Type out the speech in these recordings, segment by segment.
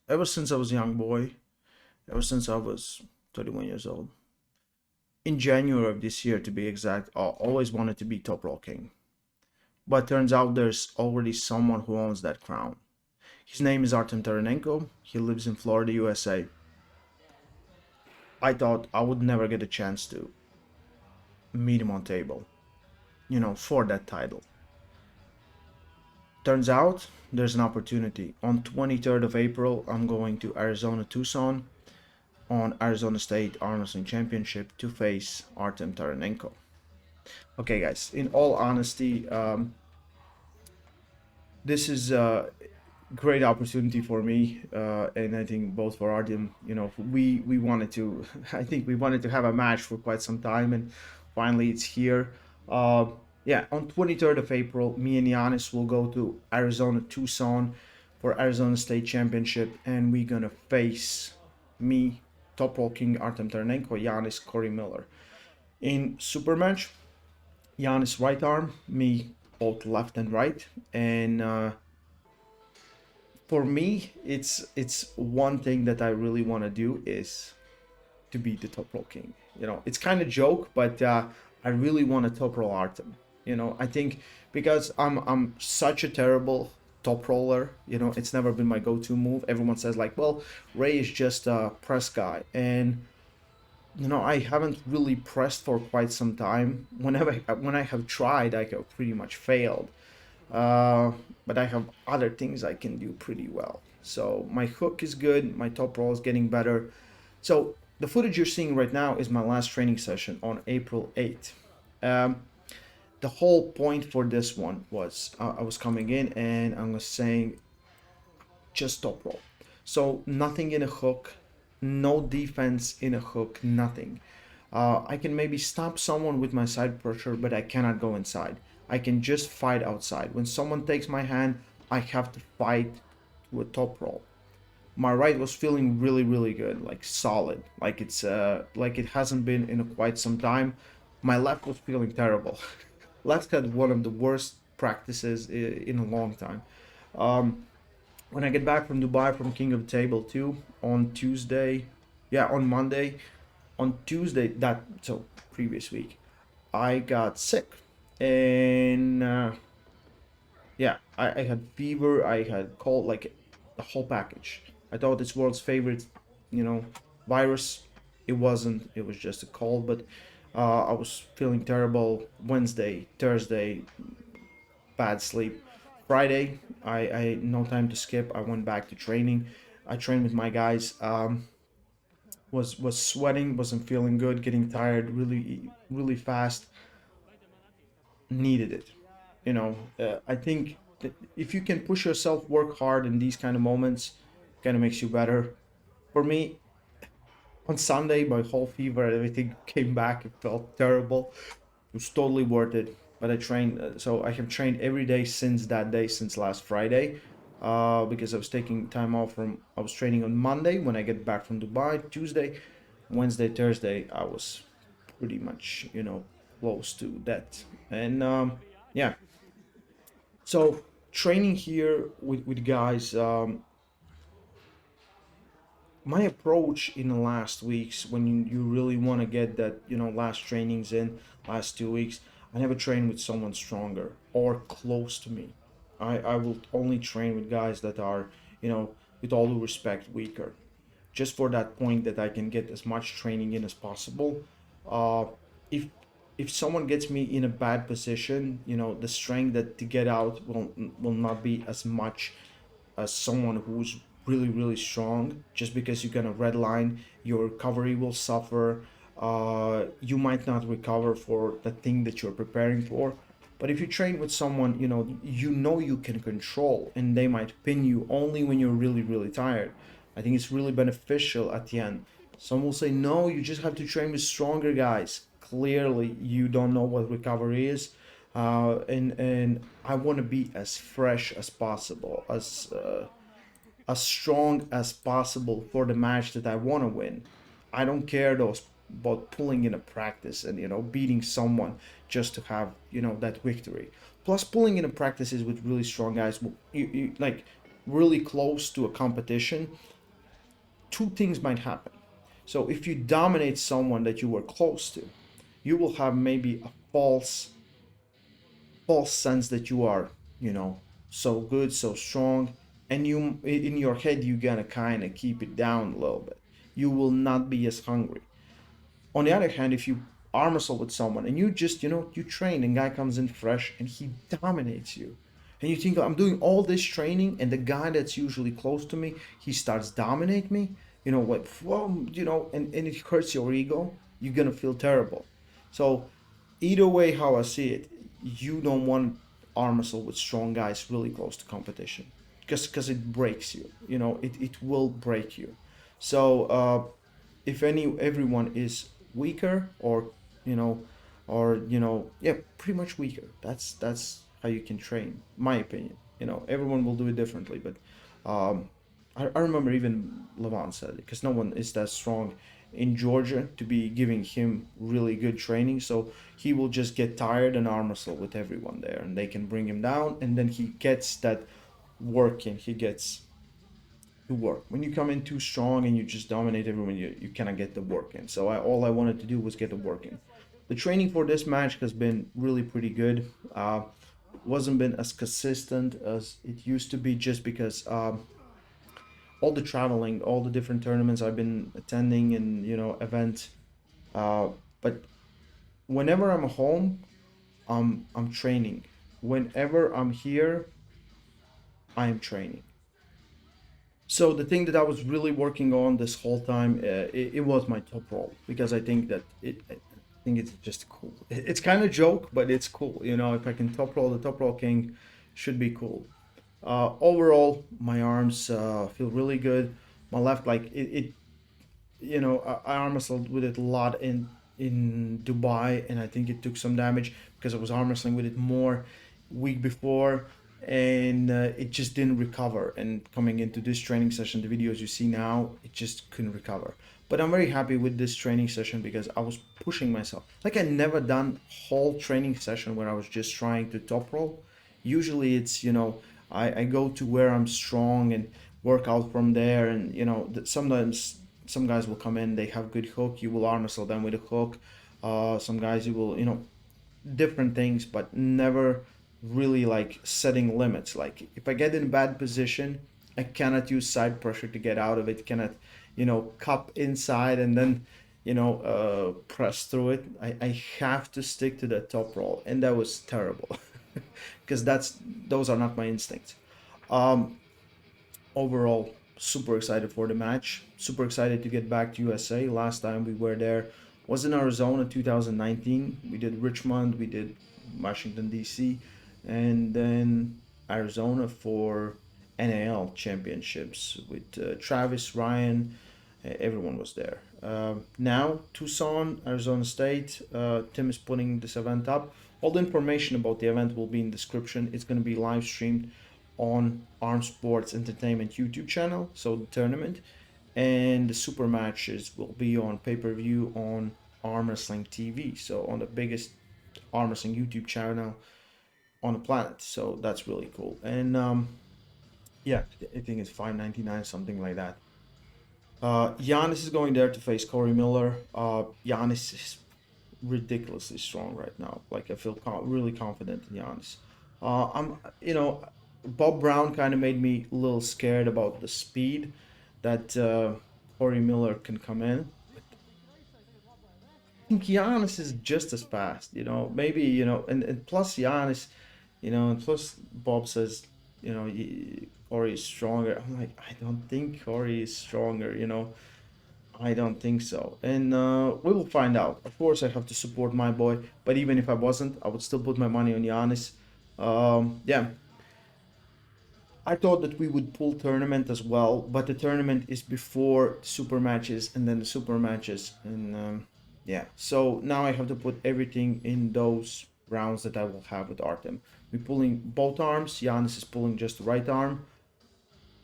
ever since I was a young boy, ever since I was 31 years old. In January of this year, to be exact, I always wanted to be Toprollking. But turns out there's already someone who owns that crown. His name is Artem Taranenko. He lives in Florida, USA. I thought I would never get a chance to meet him on table, for that title. Turns out there's an opportunity. On 23rd of April, I'm going to Arizona, Tucson, on Arizona State Armwrestling Championship to face Artem Taranenko. Okay, guys, in all honesty, this is a great opportunity for me, and I think both for Artem. We wanted to, I think we wanted to have a match for quite some time, and finally it's here. Uh, yeah, on 23rd of April, me and Janis will go to Arizona, Tucson, for Arizona State Championship, and we're gonna face me, Toprollking, Artem Taranenko, Janis, Corey Miller. In super match, Janis right arm, me both left and right, and for me, it's one thing that I really want to do is to be the top roll king. It's kind of joke, but I really want to top roll Artem. I think because I'm such a terrible top roller. It's never been my go-to move. Everyone says like, well, Ray is just a press guy, and I haven't really pressed for quite some time. When I have tried, I have pretty much failed. Uh, but I have other things I can do pretty well. So my hook is good, my top roll is getting better. So the footage you're seeing right now is my last training session on April 8th. Um, the whole point for this one was I was coming in and I was saying just top roll. So nothing in a hook, no defense in a hook, nothing. I can maybe stop someone with my side pressure, but I cannot go inside. I can just fight outside. When someone takes my hand, I have to fight with top roll. My right was feeling really, really good, like solid, like it hasn't been in quite some time. My left was feeling terrible. Left had one of the worst practices in a long time. Um, when I get back from Dubai from King of the Table 2 on Tuesday, yeah, on Monday, on Tuesday, that so previous week, I got sick, and yeah, I had fever, I had cold, like the whole package. I thought it's world's favorite, you know, virus. It wasn't. It was just a cold, but I was feeling terrible. Wednesday, Thursday, bad sleep. Friday, I had no time to skip. I went back to training. I trained with my guys. Was sweating, wasn't feeling good, getting tired really really fast. Needed it. I think that if you can push yourself, work hard in these kind of moments, kind of makes you better. For me, on Sunday, my whole fever and everything came back. It felt terrible. It was totally worth it. But I trained, so I have trained every day since that day, since last Friday, because I was taking time off from. I was training on Monday when I get back from Dubai. Tuesday, Wednesday, Thursday, I was pretty much, close to that. And yeah, so training here with guys, my approach in the last weeks when you really want to get that, last trainings in, last 2 weeks, I never train with someone stronger or close to me. I will only train with guys that are, with all due respect, weaker, just for that point that I can get as much training in as possible. Uh, if if someone gets me in a bad position, the strength that to get out will not be as much as someone who's really really strong. Just because you're gonna redline, your recovery will suffer. You might not recover for the thing that you're preparing for. But if you train with someone, you know you can control, and they might pin you only when you're really really tired. I think it's really beneficial at the end. Some will say, no, you just have to train with stronger guys. Clearly, you don't know what recovery is. And I want to be as fresh as possible, as strong as possible for the match that I want to win. I don't care those about pulling in a practice and beating someone just to have that victory. Plus, pulling in a practices with really strong guys, like really close to a competition, two things might happen. So if you dominate someone that you were close to, you will have maybe a false sense that you are, you know, so good, so strong, and you in your head you're gonna kind of keep it down a little bit. You will not be as hungry. On the other hand, if you arm wrestle with someone and you just, you train and guy comes in fresh and he dominates you. And you think, I'm doing all this training and the guy that's usually close to me, he starts dominate me, what, well, and it hurts your ego, you're gonna feel terrible. So either way, how I see it, you don't want arm wrestle with strong guys really close to competition because it breaks you. It will break you. So if everyone is weaker you know yeah, pretty much weaker, that's how you can train, my opinion. Everyone will do it differently, but I remember even Levon said it, because no one is that strong in Georgia to be giving him really good training, so he will just get tired and arm wrestle with everyone there, and they can bring him down, and then he gets that work in, he gets to work. When you come in too strong and you just dominate everyone, you cannot get the work in. So all I wanted to do was get the work in. The training for this match has been really pretty good. Wasn't been as consistent as it used to be, just because all the traveling, all the different tournaments I've been attending, and events. But whenever I'm home, I'm training. Whenever I'm here, I am training. So the thing that I was really working on this whole time, it was my top roll, because I think that I think it's just cool. It's kind of joke, but it's cool. If I can top roll, the top roll king should be cool. Overall, my arms feel really good. My left, like I arm wrestled with it a lot in Dubai, and I think it took some damage because I was arm wrestling with it more week before, and it just didn't recover. And coming into this training session, the videos you see now, it just couldn't recover. But I'm very happy with this training session because I was pushing myself. Like, I never done whole training session where I was just trying to top roll. Usually it's, I go to where I'm strong and work out from there, and sometimes some guys will come in, they have good hook, you will arm wrestle them with a hook. Some guys you will, different things, but never really like setting limits. Like, if I get in a bad position, I cannot use side pressure to get out of it, cannot, cup inside and then, press through it. I have to stick to the top roll, and that was terrible because those are not my instincts. Um, Overall, super excited for the match. Super excited to get back to USA. Last time we were there was in Arizona 2019. We did Richmond, we did Washington D.C., and then Arizona for NAL championships with Travis, Ryan, everyone was there. Now Tucson, Arizona State. Tim is putting this event up. All the information about the event will be in the description. It's going to be live streamed on Arm Sports Entertainment YouTube channel, so the tournament, and the super matches will be on pay-per-view on Arm Wrestling TV, so on the biggest Arm Wrestling YouTube channel on the planet. So that's really cool. And yeah, I think it's $5.99, something like that. Janis is going there to face Corey Miller. Janis is ridiculously strong right now. Like, I feel really confident in Janis. Bob Brown kind of made me a little scared about the speed that Corey Miller can come in. I think Giannis is just as fast, maybe, and plus Giannis, and plus Bob says, Corey is stronger. I'm like, I don't think Corey is stronger, I don't think so. And we will find out. Of course, I have to support my boy, but even if I wasn't, I would still put my money on Giannis. Yeah, I thought that we would pull tournament as well, but the tournament is before super matches and then the super matches, and yeah. So now I have to put everything in those rounds that I will have with Artem. We're pulling both arms. Giannis is pulling just the right arm,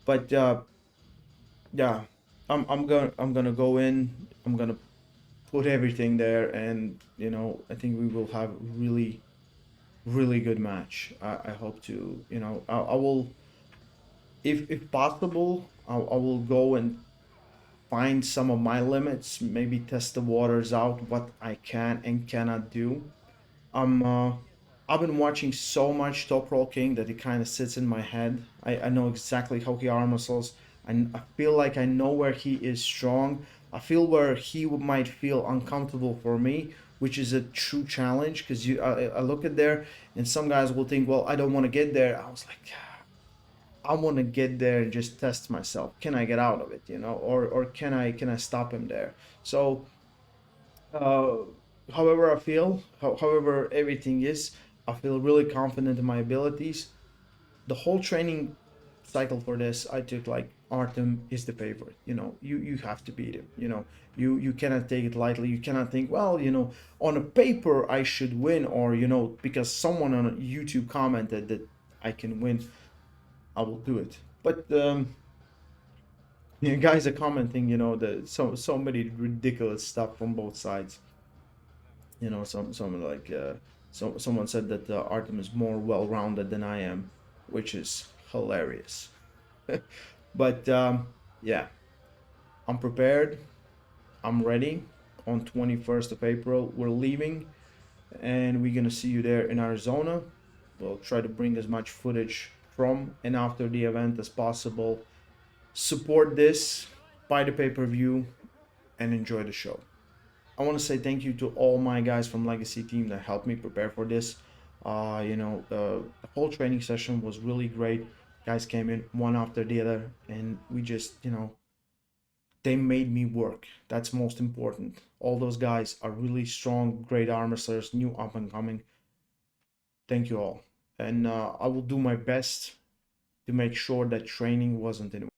but yeah, I'm gonna go in. I'm gonna put everything there, and I think we will have really good match. I hope to, I will If possible, I will go and find some of my limits, maybe test the waters out, what I can and cannot do. I'm I've been watching so much Toprollking that it kind of sits in my head. I know exactly how he arm wrestles. I feel like I know where he is strong. I feel where he might feel uncomfortable for me, which is a true challenge because I look at there and some guys will think, well, I don't want to get there. I was like, I want to get there and just test myself. Can I get out of it, or can I stop him there? So uh, however I feel, however everything is, I feel really confident in my abilities. The whole training cycle for this, I took like Artem is the favorite. You have to beat him. You cannot take it lightly. You cannot think, well, on a paper I should win, or because someone on YouTube commented that I can win, I will do it. But guys are commenting, the so many ridiculous stuff from both sides. Some like someone said that Artem is more well-rounded than I am, which is hilarious. But yeah, I'm prepared. I'm ready. On 21st of April, we're leaving, and we're gonna see you there in Arizona. We'll try to bring as much footage from and after the event as possible. Support this, buy the pay-per-view, and enjoy the show. I want to say thank you to all my guys from Legacy Team that helped me prepare for this. The whole training session was really great. Guys came in one after the other, and we just, they made me work. That's most important. All those guys are really strong, great arm wrestlers, new up and coming. Thank you all. And I will do my best to make sure that training wasn't in